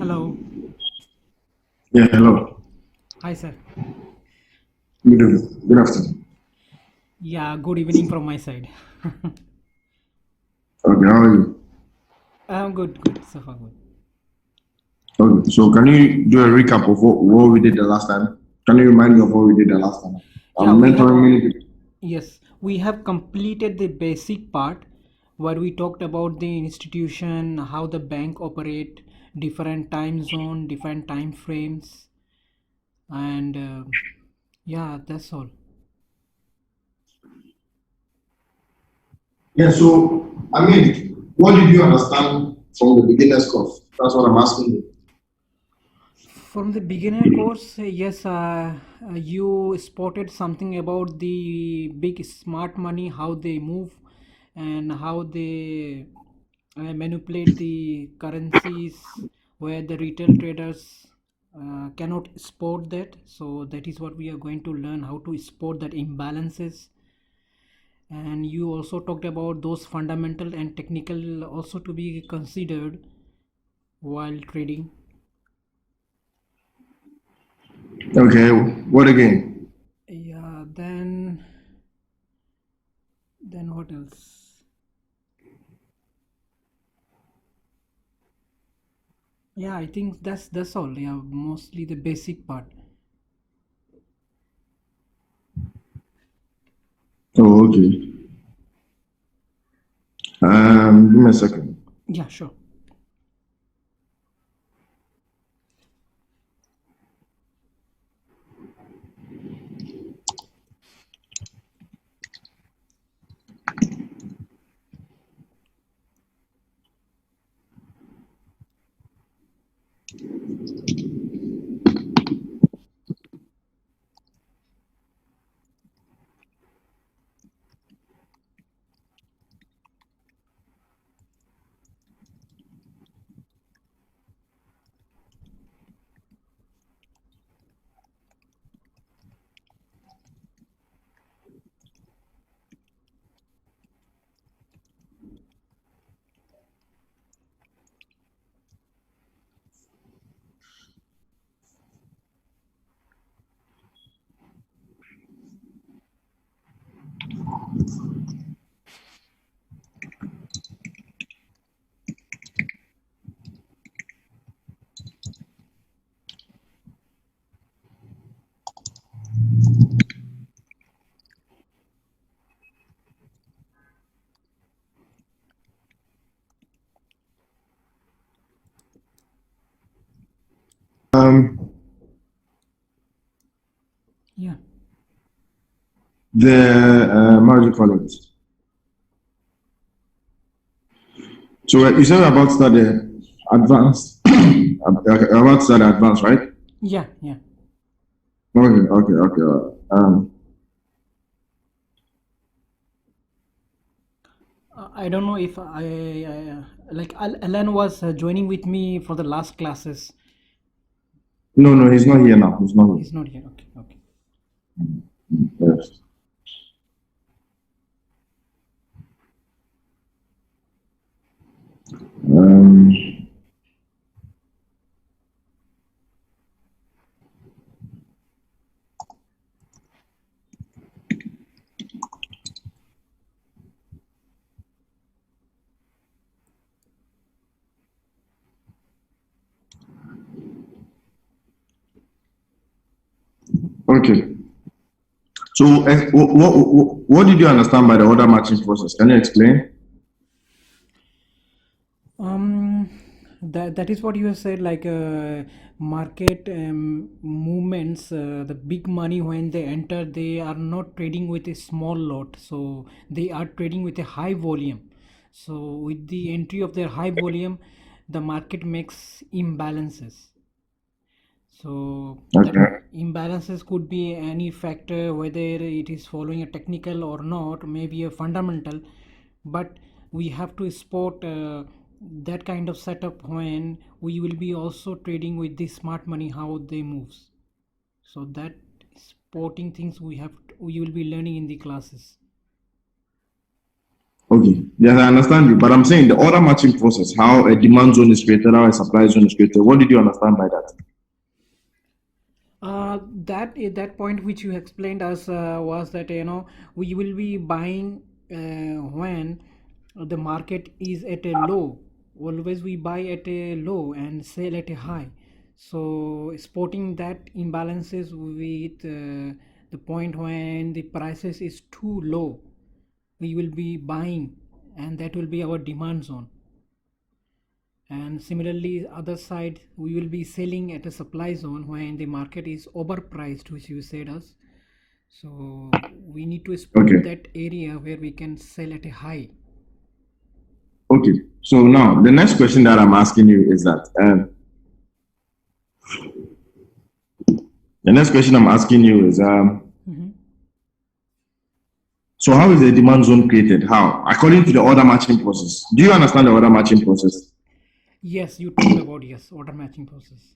Hello. Yeah, hello. Hi, sir. Good evening. Good afternoon. Yeah, good evening from my side. Okay, how are you? I'm good, good. So far, good. Okay, so can you do a recap of what we did the last time? Can you remind me of what we did the last time? Yeah, I'm we have, mentoring many people. yes, we have completed the basic part where we talked about the institution, how the bank operate, different time zone, different time frames, and yeah, that's all. Yeah, so, what did you understand from the beginner's course? That's what I'm asking you. From the beginner course, yes, you spotted something about the big smart money, how they move, and how they manipulate the currencies, where the retail traders cannot spot that. So that is what we are going to learn, how to spot that imbalances. And you also talked about those fundamental and technical also to be considered while trading. Okay, what again? Yeah, then what else? Yeah, I think that's all. Yeah, mostly the basic part. Oh, okay. Give me a second. Yeah, sure. Um, Yeah. how do you call it? So you said about study advanced, about study advanced, right? Yeah, yeah. Okay, okay, okay. I don't know if like Alan was joining with me for the last classes. No, no, he's not here now. He's not here. He's not here. Okay, okay. Yes. Um, okay. So, what did you understand by the order matching process? Can you explain? Um, that is what you have said. Like market movements, the big money when they enter, they are not trading with a small lot. So they are trading with a high volume. So with the entry of their high volume, the market makes imbalances. So that Okay. imbalances could be any factor, whether it is following a technical or not, maybe a fundamental, but we have to spot that kind of setup when we will be also trading with the smart money, how they moves. So that spotting things we will be learning in the classes. Okay, yes, I understand you, but I'm saying the order matching process, how a demand zone is created, how a supply zone is created. What did you understand by that? That point which you explained us was that we will be buying when the market is at a low. Always we buy at a low and sell at a high. So sporting that imbalances with the point when the prices is too low, we will be buying, and that will be our demand zone. And similarly other side we will be selling at a supply zone when the market is overpriced, which you said us. So we need to spot Okay, that area where we can sell at a high. okay. So now the next question that I'm asking you is that the next question I'm asking you is Mhm. so how is the demand zone created? How? According to the order matching process. Do you understand the order matching process? Yes, you told about, yes, order matching process.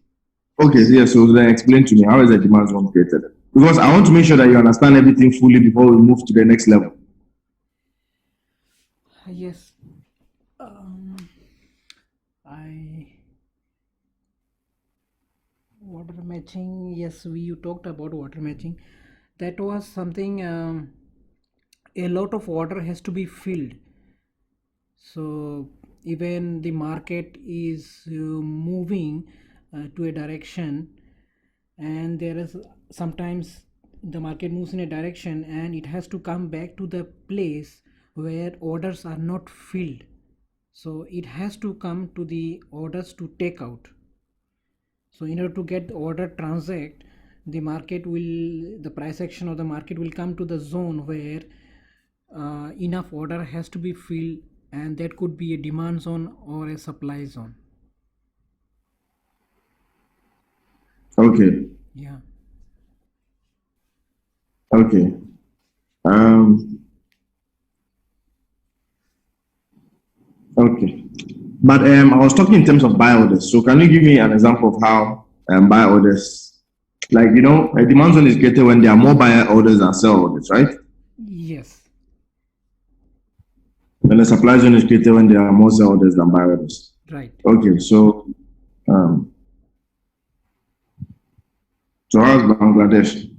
Okay, so yes, so then explain to me how is the demand zone created? Because I want to make sure that you understand everything fully before we move to the next level. Yes. I Water matching, yes, we you talked about water matching. That was something, a lot of water has to be filled. So even the market is moving to a direction, and there is sometimes the market moves in a direction and it has to come back to the place where orders are not filled. So it has to come to the orders to take out. So in order to get the order transact, the price action of the market will come to the zone where enough order has to be filled, and that could be a demand zone or a supply zone. Okay, Yeah. okay. Um, okay. But I was talking in terms of buy orders. So can you give me an example of how buy orders, like a demand zone is created when there are more buyer orders than sell orders, right? Yes. And the supply zone is created when there are more sell orders than buy orders. Right. Okay, um, so how's Bangladesh?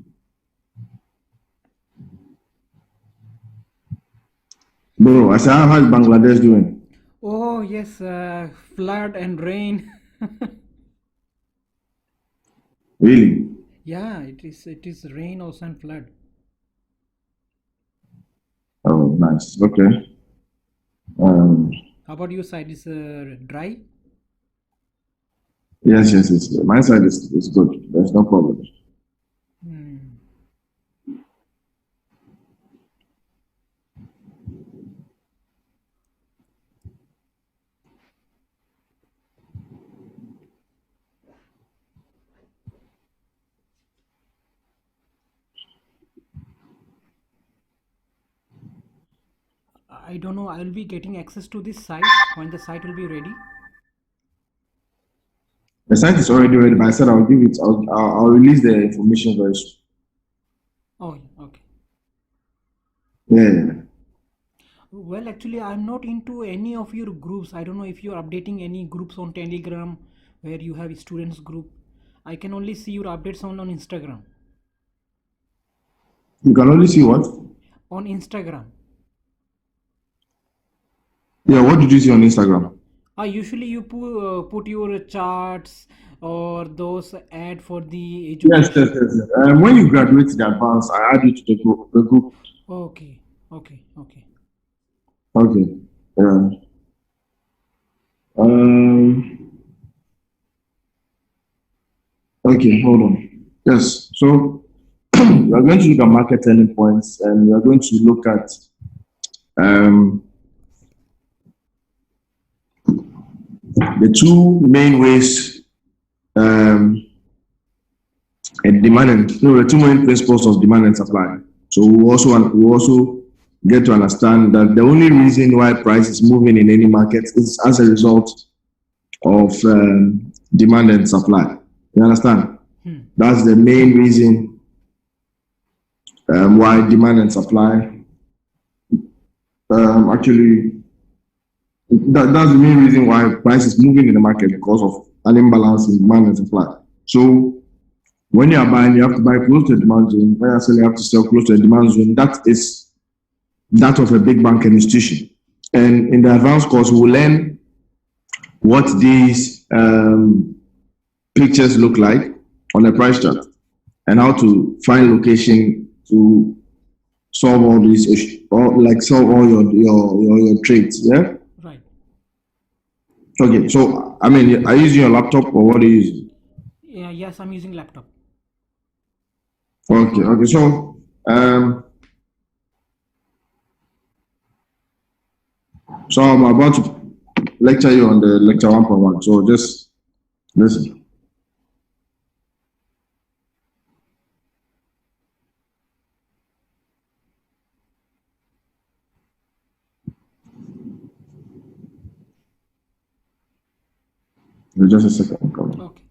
Bro, I said, how's Bangladesh doing? Oh yes, flood and rain. Really? Yeah, it is rain also and flood. Oh, nice. Okay. Um, How about your side, is dry? yes, yes, yes. My side is good. There's no problem. Hmm. I don't know, I will be getting access to this site when the site will be ready. The site is already ready, but I said I'll give it. I'll release the information very soon. Oh, okay. Yeah, yeah, yeah. Well, actually, I'm not into any of your groups. I don't know if you're updating any groups on Telegram where you have students group. I can only see your updates on Instagram. You can only see what? On Instagram. Yeah, what did you see on Instagram? Usually you put your charts or those ad for the Yes, yes, education. yes, yes. When you graduate to the advance, I add you to the group. The group. Okay, okay, okay. Okay. Yeah. Um. Okay. Hold on. Yes. So we are going to look at market turning points, and we are going to look at um the two main ways and demand and no, the two main principles of demand and supply. So we also get to understand that the only reason why price is moving in any market is as a result of demand and supply. You understand? Hmm. That's the main reason why demand and supply actually that's the main reason why price is moving in the market because of an imbalance in demand and supply. So when you are buying, you have to buy close to the demand zone. When you're selling, you have to sell close to the demand zone. That is that of a big bank and institution. And in the advanced course, we'll learn what these pictures look like on a price chart and how to find location to solve all these issues or like solve all your trades. Yeah. Right. Okay. So I mean, are you using your laptop or what are you using? Yeah, yes, I'm using laptop. Okay. Okay. So I'm about to lecture you on the lecture 1.1. So just listen. Just a second. Come. Okay.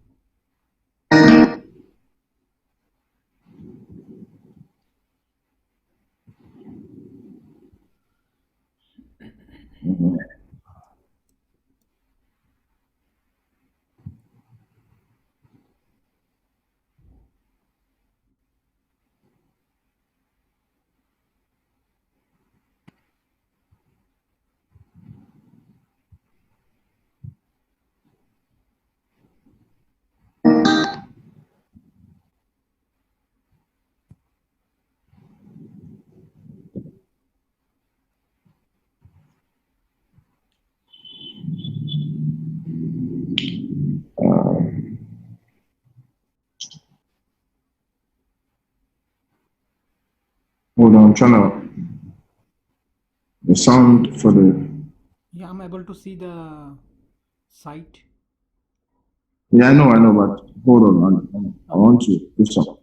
Hold on. I'm trying to the sound for the. Yeah, I'm able to see the site. Yeah, I know, but hold on. I Okay. want to do some.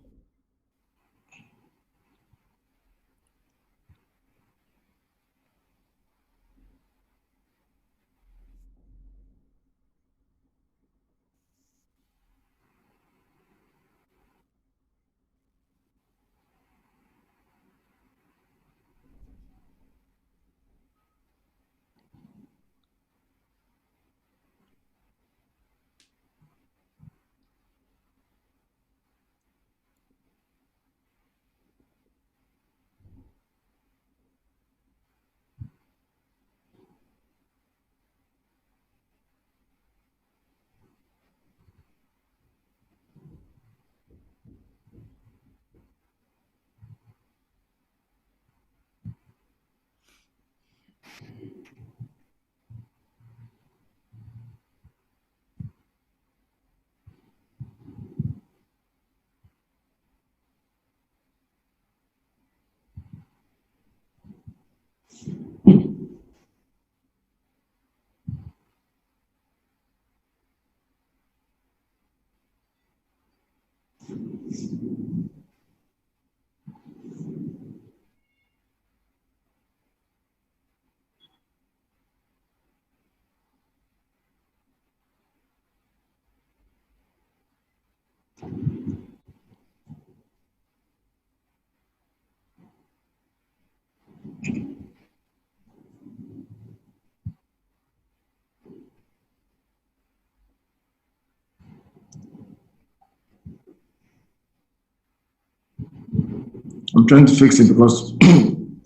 I'm trying to fix it because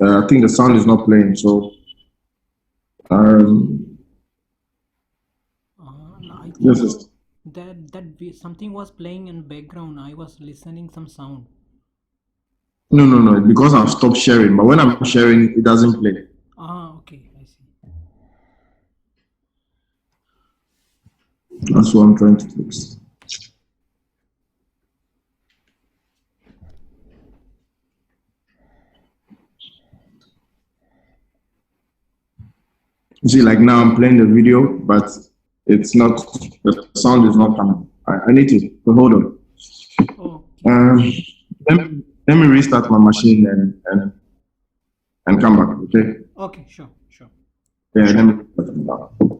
I think the sound is not playing. So um, I think this so. is Something was playing in background. I was listening some sound. no. Because I've stopped sharing, but when I'm sharing, it doesn't play. Ah, okay, I see. That's what I'm trying to fix. You see, like now I'm playing the video, but it's not. The sound is not coming. I need to. So hold on. Okay. Um, let me restart my machine and come back. Okay. Okay, sure, sure. Yeah. Let me. Come back.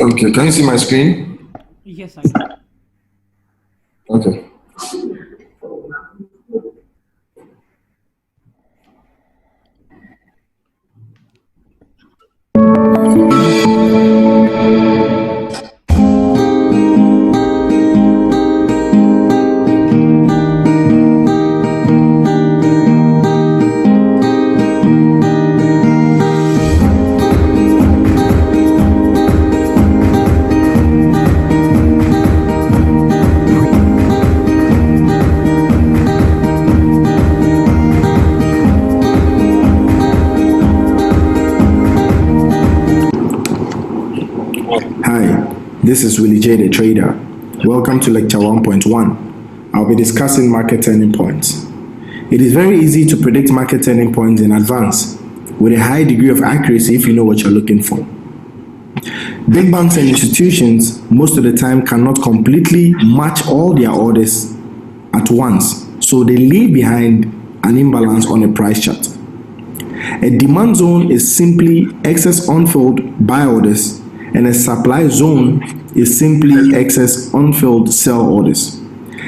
Okay, can you see my screen? Yes, I do. Okay. Hi, this is Willie J, the trader. Welcome to lecture 1.1. I'll be discussing market turning points. It is very easy to predict market turning points in advance with a high degree of accuracy if you know what you're looking for. Big banks and institutions most of the time cannot completely match all their orders at once, so they leave behind an imbalance on a price chart. A demand zone is simply excess unfilled buy orders, and a supply zone is simply excess unfilled sell orders.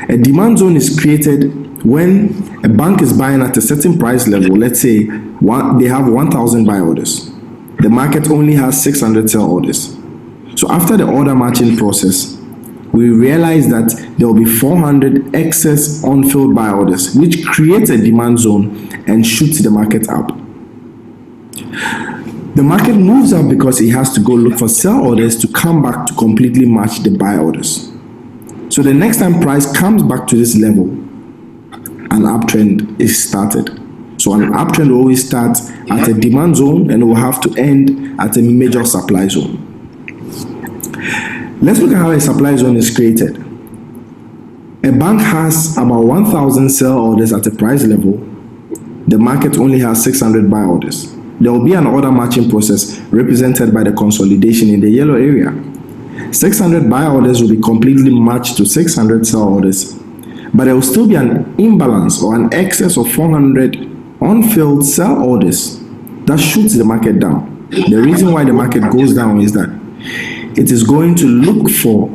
A demand zone is created when a bank is buying at a certain price level. Let's say they have 1,000 buy orders. The market only has 600 sell orders. So after the order matching process, we realize that there will be 400 excess unfilled buy orders, which creates a demand zone and shoots the market up. The market moves up because it has to go look for sell orders to come back to completely match the buy orders. So the next time price comes back to this level, an uptrend is started. So an uptrend will always start at a demand zone and will have to end at a major supply zone. Let's look at how a supply zone is created. A bank has about 1,000 sell orders at a price level. The market only has 600 buy orders. There will be an order matching process represented by the consolidation in the yellow area. 600 buy orders will be completely matched to 600 sell orders, but there will still be an imbalance or an excess of 400 unfilled sell orders that shoots the market down. The reason why the market goes down is that it is going to look for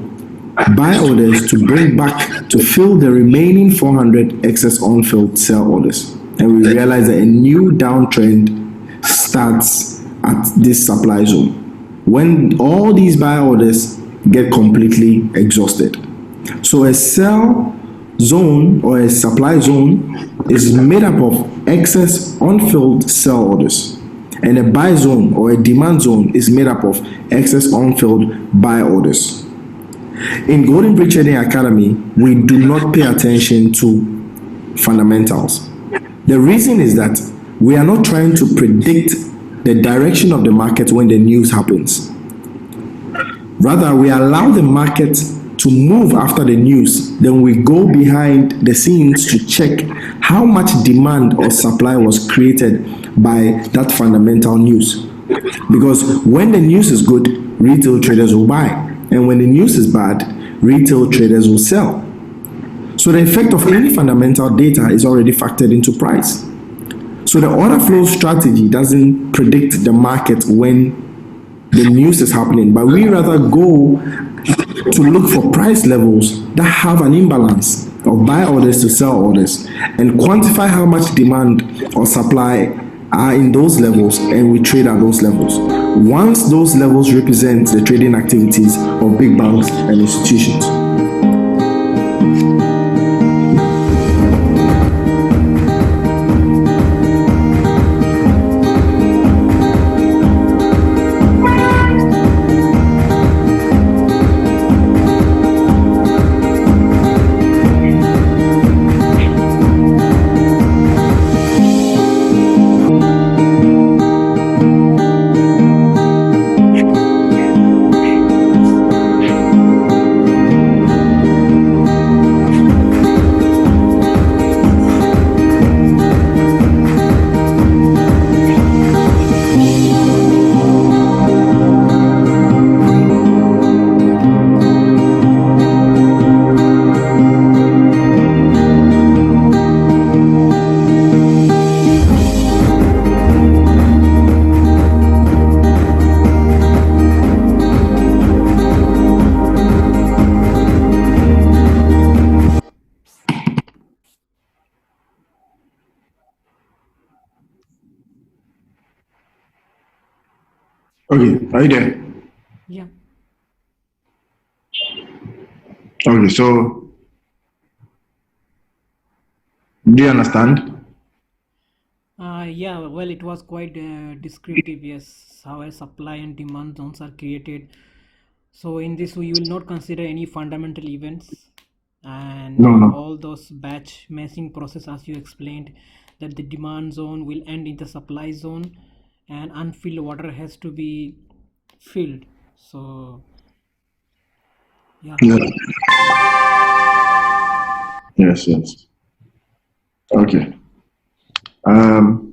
buy orders to bring back to fill the remaining 400 excess unfilled sell orders. And we realize that a new downtrend starts at this supply zone when all these buy orders get completely exhausted. So a sell zone or a supply zone is made up of excess unfilled sell orders, and a buy zone or a demand zone is made up of excess unfilled buy orders. In Golden Brick Trading Academy, we do not pay attention to fundamentals. The reason is that we are not trying to predict the direction of the market when the news happens. Rather, we allow the market to move after the news, then we go behind the scenes to check how much demand or supply was created by that fundamental news. Because when the news is good, retail traders will buy, and when the news is bad, retail traders will sell. So the effect of any fundamental data is already factored into price. So the order flow strategy doesn't predict the market when the news is happening, but we rather go to look for price levels that have an imbalance of buy orders to sell orders and quantify how much demand or supply are in those levels, and we trade at those levels. Once those levels represent the trading activities of big banks and institutions. Okay, are you there? Yeah. Okay, so do you understand? Yeah, well, it was quite descriptive, yes, how a supply and demand zones are created. So, in this, we will not consider any fundamental events and No, no. all those batch matching process, as you explained, that the demand zone will end in the supply zone and unfilled water has to be filled. So, yeah. Yes, yes, yes. Okay. Um,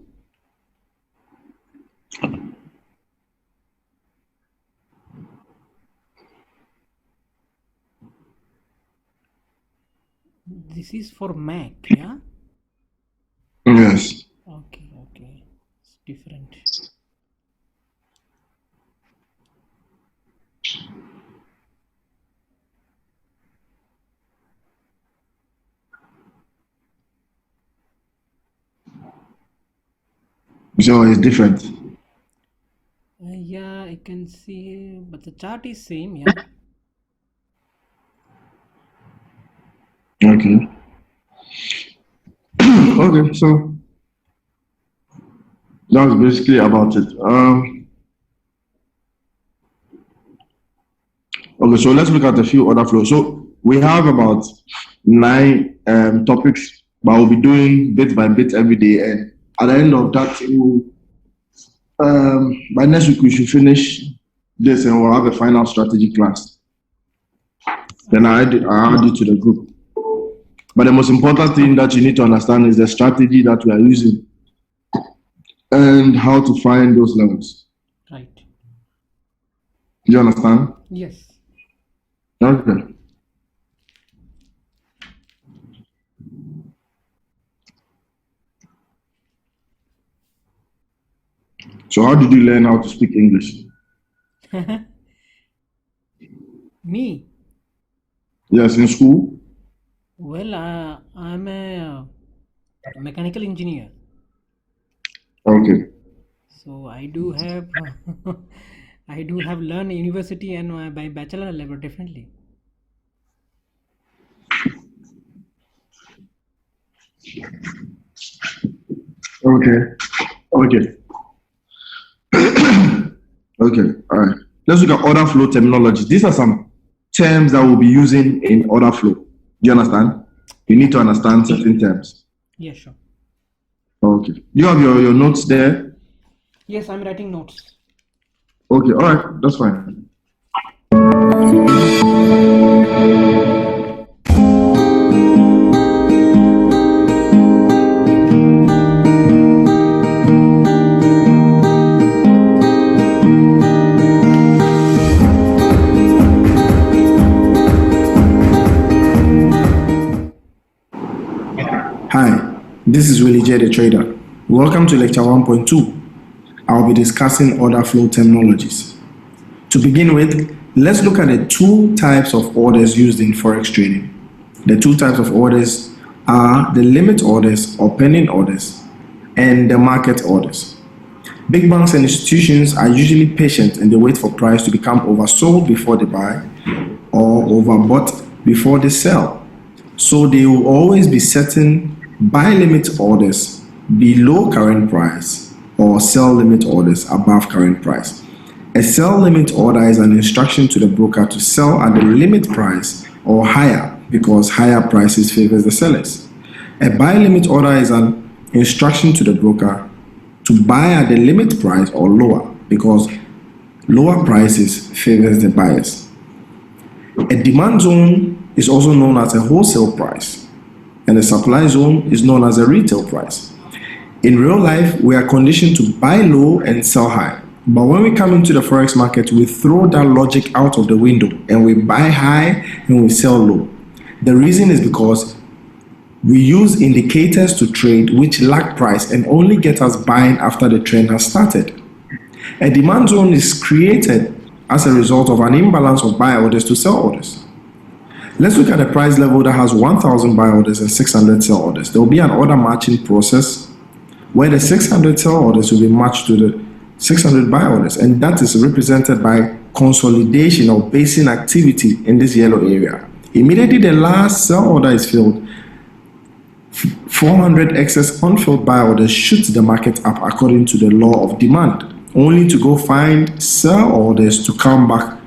This is for Mac, yeah? yes. Okay, okay. It's different. So it's different. Yeah, I can see, but the chart is same, yeah. Okay. Okay, so that was basically about it. Okay, so let's look at a few other flows. So we have about 9 topics, but we'll be doing bit by bit every day. And at the end of that, by next week we should finish this, and we'll have a final strategy class. Then I add it to the group. But the most important thing that you need to understand is the strategy that we are using and how to find those levels. Right. Do you understand? Yes. Okay. So how did you learn how to speak English? Me? Yes, in school. Well, I'm a mechanical engineer, Okay. so I do have I do have learned university and by bachelor level definitely. Okay. Okay. Okay. All right. Let's look at order flow terminology. These are some terms that we'll be using in order flow. Do you understand? You need to understand certain terms. Yeah, sure. Okay. Do you have your notes there? Yes, I'm writing notes. Okay. All right. That's fine. Hi, this is Willie J the Trader. Welcome to lecture 1.2. I'll be discussing order flow terminologies. To begin with, let's look at the 2 types of orders used in forex trading. The 2 types of orders are the limit orders or pending orders and the market orders. Big banks and institutions are usually patient and they wait for price to become oversold before they buy or overbought before they sell. So they will always be setting buy limit orders below current price or sell limit orders above current price. A sell limit order is an instruction to the broker to sell at the limit price or higher because higher prices favors the sellers. A buy limit order is an instruction to the broker to buy at the limit price or lower because lower prices favors the buyers. A demand zone is also known as a wholesale price, and a supply zone is known as a retail price. In real life, we are conditioned to buy low and sell high. But when we come into the forex market, we throw that logic out of the window and we buy high and we sell low. The reason is because we use indicators to trade which lag price and only get us buying after the trend has started. A demand zone is created as a result of an imbalance of buy orders to sell orders. Let's look at a price level that has 1,000 buy orders and 600 sell orders. There will be an order matching process where the 600 sell orders will be matched to the 600 buy orders, and that is represented by consolidation or basing activity in this yellow area. Immediately the last sell order is filled, 400 excess unfilled buy orders shoots the market up according to the law of demand, only to go find sell orders to come back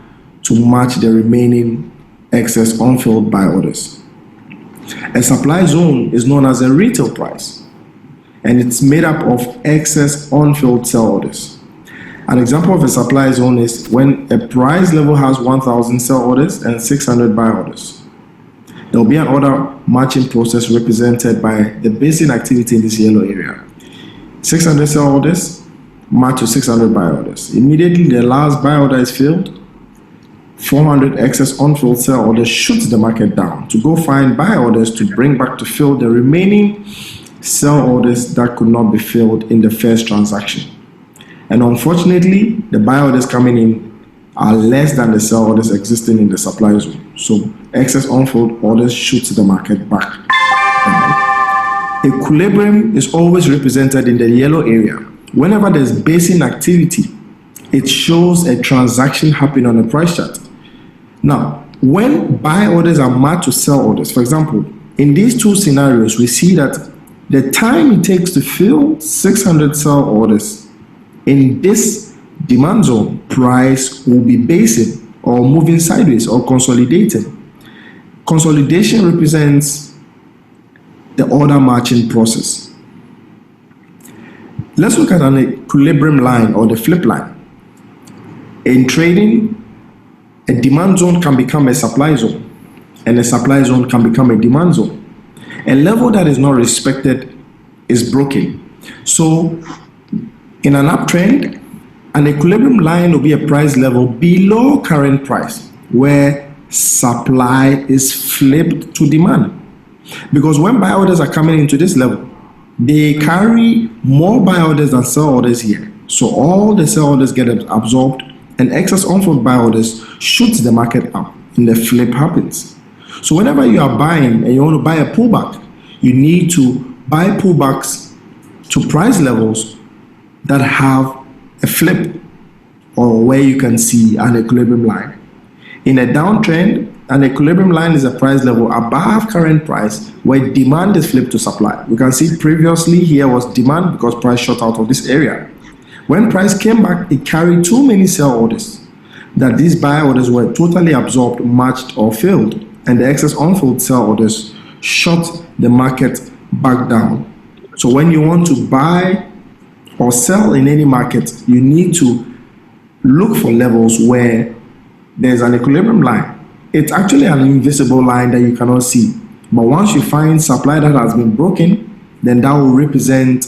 to match the remaining excess unfilled buy orders. A supply zone is known as a retail price, and it's made up of excess unfilled sell orders. An example of a supply zone is when a price level has 1,000 sell orders and 600 buy orders. There will be an order matching process represented by the basing activity in this yellow area. 600 sell orders match to 600 buy orders. Immediately the last buy order is filled, 400 excess unfilled sell orders shoots the market down to go find buy orders to bring back to fill the remaining sell orders that could not be filled in the first transaction. And unfortunately, the buy orders coming in are less than the sell orders existing in the supply zone. So excess unfilled orders shoots the market back. Equilibrium is always represented in the yellow area. Whenever there's basing activity, it shows a transaction happening on the price chart. Now, when buy orders are matched to sell orders, for example, in these two scenarios, we see that the time it takes to fill 600 sell orders in this demand zone, price will be basing or moving sideways or consolidating. Consolidation represents the order matching process. Let's look at an equilibrium line or the flip line. In trading, a demand zone can become a supply zone, and a supply zone can become a demand zone. A level that is not respected is broken. So, in an uptrend, an equilibrium line will be a price level below current price, where supply is flipped to demand. Because when buy orders are coming into this level, they carry more buy orders than sell orders here. So all the sell orders get absorbed, and excess unfilled buy orders shoots the market up, and the flip happens. So whenever you are buying and you want to buy a pullback, you need to buy pullbacks to price levels that have a flip or where you can see an equilibrium line. In a downtrend, an equilibrium line is a price level above current price where demand is flipped to supply. You can see previously here was demand because price shot out of this area. When price came back, it carried too many sell orders that these buy orders were totally absorbed, matched, or filled, and the excess unfilled sell orders shot the market back down. So when you want to buy or sell in any market, you need to look for levels where there's an equilibrium line. It's actually an invisible line that you cannot see. But once you find supply that has been broken, then that will represent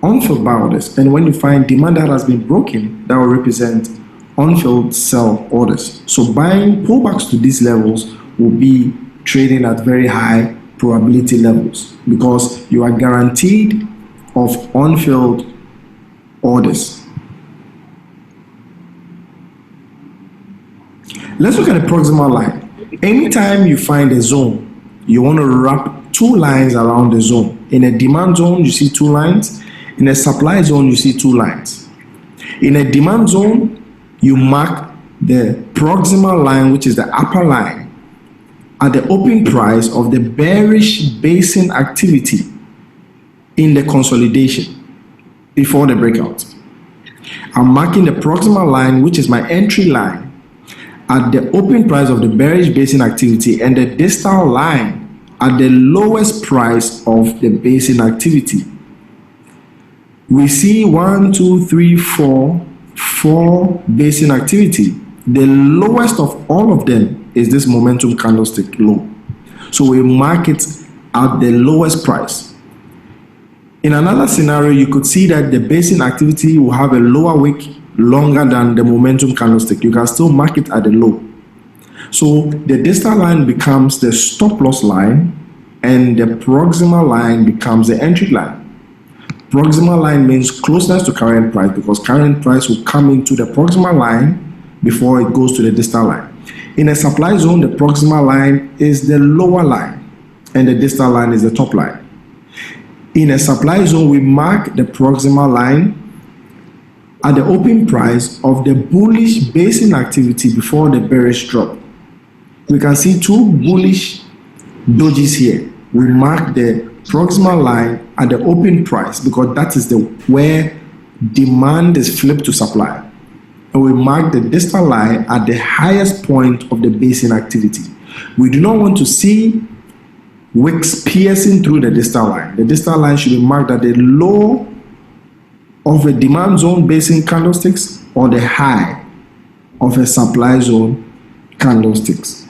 unfilled buy orders. And when you find demand that has been broken, that will represent unfilled sell orders. So buying pullbacks to these levels will be trading at very high probability levels because you are guaranteed of unfilled orders. Let's look at the proximal line. Anytime you find a zone, you want to wrap two lines around the zone. In a demand zone, you see two lines. In a supply zone, you see two lines. In a demand zone, you mark the proximal line, which is the upper line, at the open price of the bearish basing activity in the consolidation before the breakout. I'm marking the proximal line, which is my entry line, at the open price of the bearish basing activity, and the distal line at the lowest price of the basing activity. We see 1, 2, 3, 4 basing activity. The lowest of all of them is this momentum candlestick low. So we mark it at the lowest price. In another scenario, you could see that the basing activity will have a lower wick longer than the momentum candlestick. You can still mark it at the low. So the distal line becomes the stop loss line, and the proximal line becomes the entry line. Proximal line means closeness to current price because current price will come into the proximal line before it goes to the distal line. In a supply zone, the proximal line is the lower line and the distal line is the top line. In a supply zone, we mark the proximal line at the open price of the bullish basing activity before the bearish drop. We can see two bullish dojis here. We mark the proximal line at the open price because that is where demand is flipped to supply. And we mark the distal line at the highest point of the basing activity. We do not want to see wicks piercing through the distal line. The distal line should be marked at the low of a demand zone basing candlesticks or the high of a supply zone candlesticks.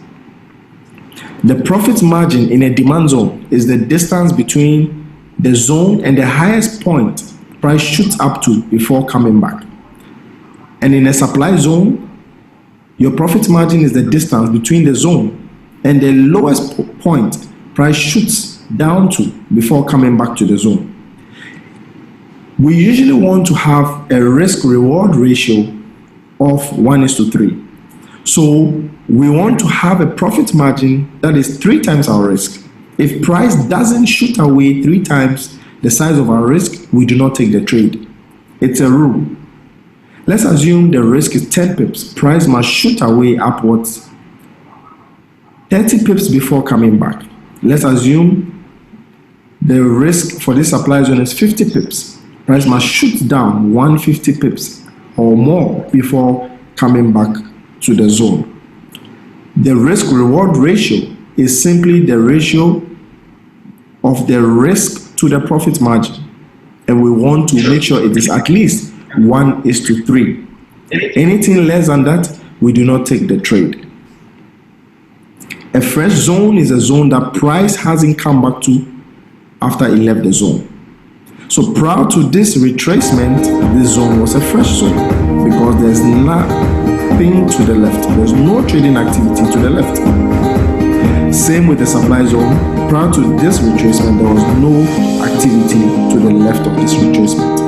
The profit margin in a demand zone is the distance between the zone and the highest point price shoots up to before coming back. And in a supply zone, your profit margin is the distance between the zone and the lowest point price shoots down to before coming back to the zone. We usually want to have a risk-reward ratio of 1:3. So we want to have a profit margin that is 3 times our risk. If price doesn't shoot away 3 times the size of our risk, we do not take the trade. It's a rule. Let's assume the risk is 10 pips. Price must shoot away upwards 30 pips before coming back. Let's assume the risk for this supply zone is 50 pips. Price must shoot down 150 pips or more before coming back to the zone. The risk-reward ratio is simply the ratio of the risk to the profit margin, and we want to make sure it is at least 1:3. Anything less than that, we do not take the trade. A fresh zone is a zone that price hasn't come back to after it left the zone. So prior to this retracement, this zone was a fresh zone because there's nothing to the left. There's no trading activity to the left. Same with the supply zone. Prior to this retracement, there was no activity to the left of this retracement.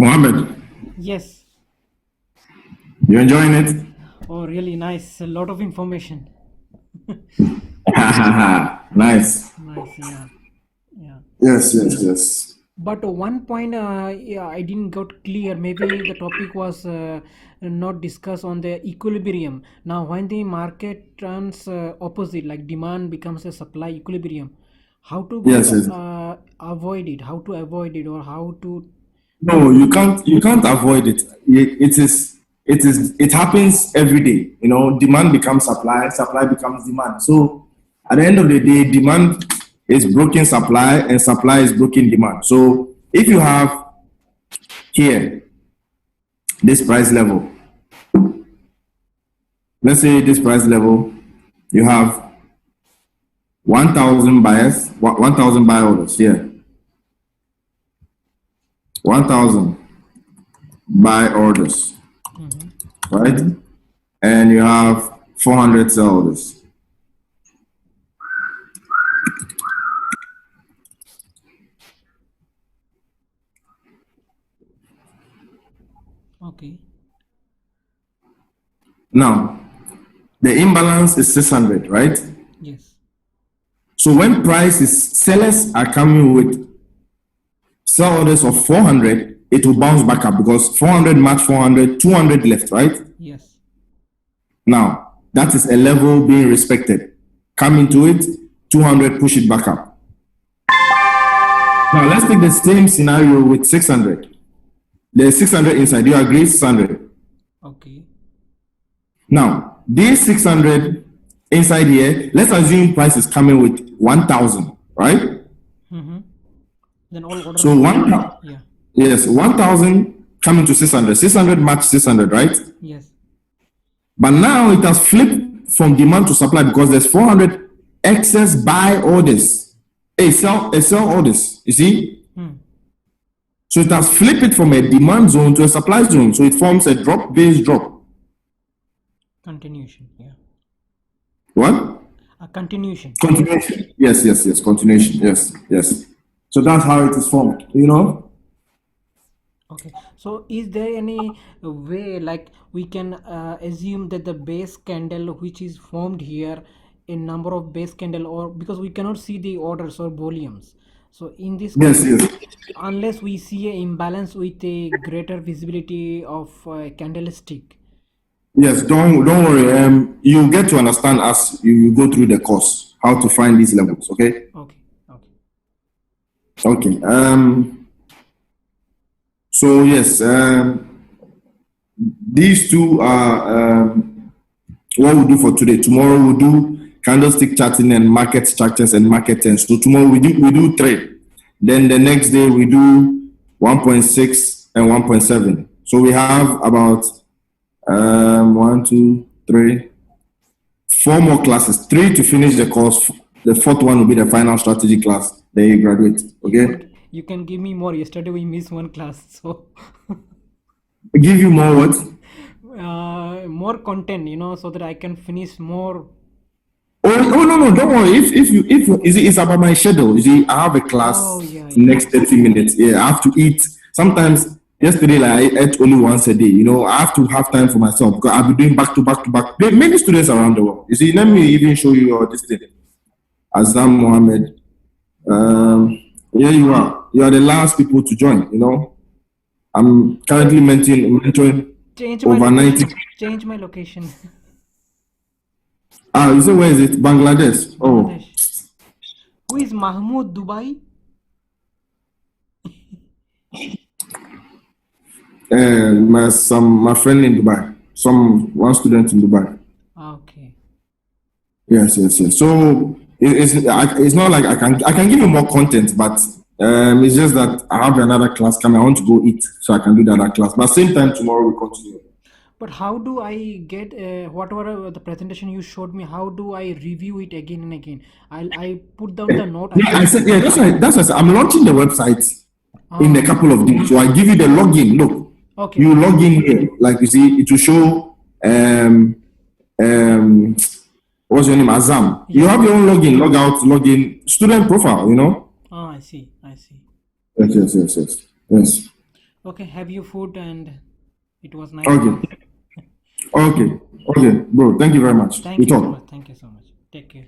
Mohammed, Yes. you enjoying it? Oh, really nice. A lot of information. Nice. Nice. Yeah. Yeah. Yes, yes, yes. But one point, yeah, I didn't got clear. Maybe the topic was not discussed on the equilibrium. Now, when the market turns opposite, like demand becomes a supply equilibrium, how to go Yes, yes. avoid it? How to avoid it, or how to? No, you can't avoid it. It happens every day. You know, demand becomes supply, supply becomes demand. So at the end of the day, demand is broken supply and supply is broken demand. So if you have here this price level, let's say this price level, you have 1,000 buyers, 1,000 buy orders here, 1,000 buy orders, right? And you have 400 sell orders. Okay. Now, the imbalance is 600, right? Yes. So when prices, sellers are coming with sell orders of 400, it will bounce back up because 400 match 400, 200 left, right? Yes. Now, that is a level being respected. Come into it, 200, push it back up. Now, let's take the same scenario with 600. There's 600 inside. Do you agree? 600. Okay. Now, this 600 inside here, let's assume price is coming with 1,000, right? Then all orders. So 1,000, Yeah. yes, 1,000 coming to 600. 600 match 600, right? Yes. But now it has flipped from demand to supply because there's 400 excess buy orders, sell orders. You see? So it has flipped it from a demand zone to a supply zone. So it forms a drop-based drop. Continuation. Yeah. What? A continuation. Continuation. Yes, yes, yes. Continuation. Yes, yes. So that's how it is formed. You know? Okay. So is there any way like we can assume that the base candle which is formed here in number of base candle, or because we cannot see the orders or volumes. So in this Yes, case, yes. unless we see a imbalance with a greater visibility of candlestick. Yes, don't worry. You get to understand as you go through the course how to find these levels. Okay. Okay. Okay. Okay. So yes, these two are what we'll do for today. Tomorrow we'll do candlestick charting and market structures and market trends. So tomorrow we do three. Then the next day we do 1.6 and 1.7. So we have about 1, 2, 3, 4 more classes. 3 to finish the course. The 4th one will be the final strategy class. Then you graduate. Okay. You can give me more. Yesterday we missed one class, so Give you more what? more content, so that I can finish more. Oh no, don't worry. If you it's about my schedule. You see, I have a class next 30 minutes. Yeah, I have to eat. Sometimes yesterday, like, I ate only once a day. I have to have time for myself because I'll be doing back to back to back. There are many students around the world. You see, let me even show you this thing. Azam Mohammed. Here you are. You are the last people to join. I'm currently mentoring over 90. Change my location. You say where is it? Bangladesh. Oh. Bangladesh. Who is Mahmoud Dubai? My friend in Dubai. One student in Dubai. Okay. Yes. So it's not like I can give you more content, but it's just that I have another class coming. I want to go eat, so I can do the other class. But same time tomorrow we continue. But how do I get whatever the presentation you showed me? How do I review it again and again? I put down the note. I said that's what I said. I'm launching the website in a couple of days, so I give you the login. Look, okay. You log in here, like you see, it will show what's your name? Azam. You have your own login, log out, login, student profile. Oh, I see. Yes. Okay, have your food, and it was nice. Okay. Okay. Okay, bro. Thank you very much. Thank We you so talk. much. Thank you so much. Take care.